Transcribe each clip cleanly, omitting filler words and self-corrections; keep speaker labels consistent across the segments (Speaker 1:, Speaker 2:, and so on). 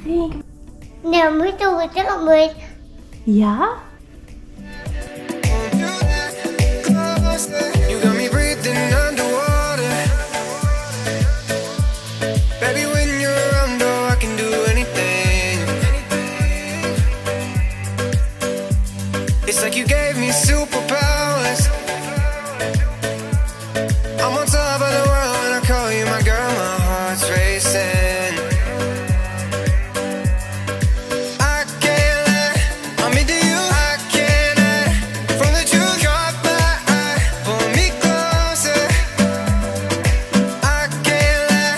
Speaker 1: think?
Speaker 2: Nee, moet ook het moet.
Speaker 1: Ja?
Speaker 3: You got me breathing underwater. Baby, when you're around, oh, I can do anything. It's like you gave me superpowers. I'm on top of the world when I call you my girl. My heart's racing. I can't let I'm into you. I can't let from the truth. Caught my eye, pull me closer. I can't let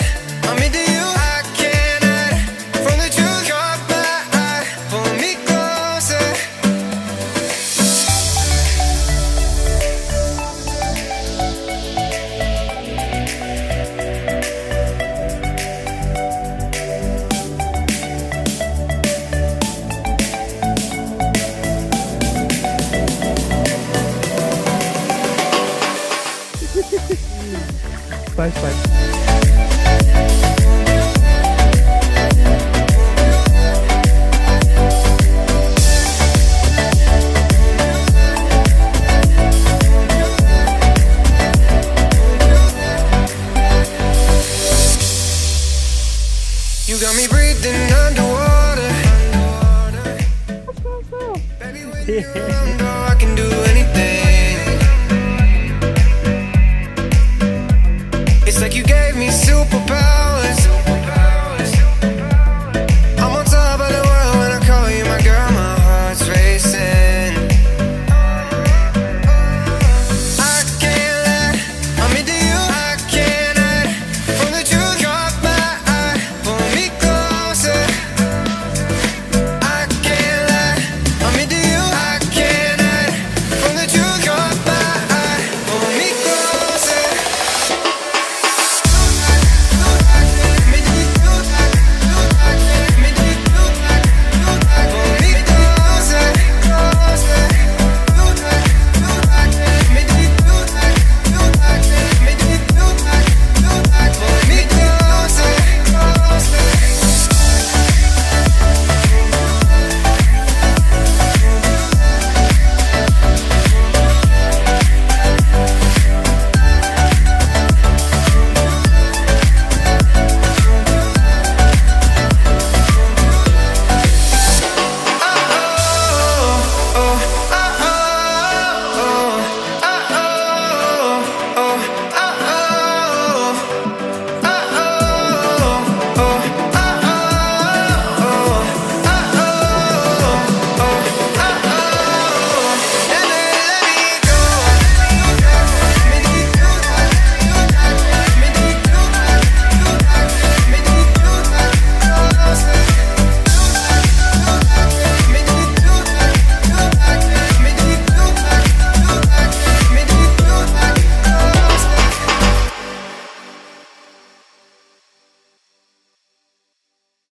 Speaker 3: I'm into you. I can't let from the truth. Caught my eye, pull me closer.
Speaker 4: Spice, spice.
Speaker 3: You got me breathing underwater. Baby, when you're around, oh, I can do anything. It's like you gave me superpowers.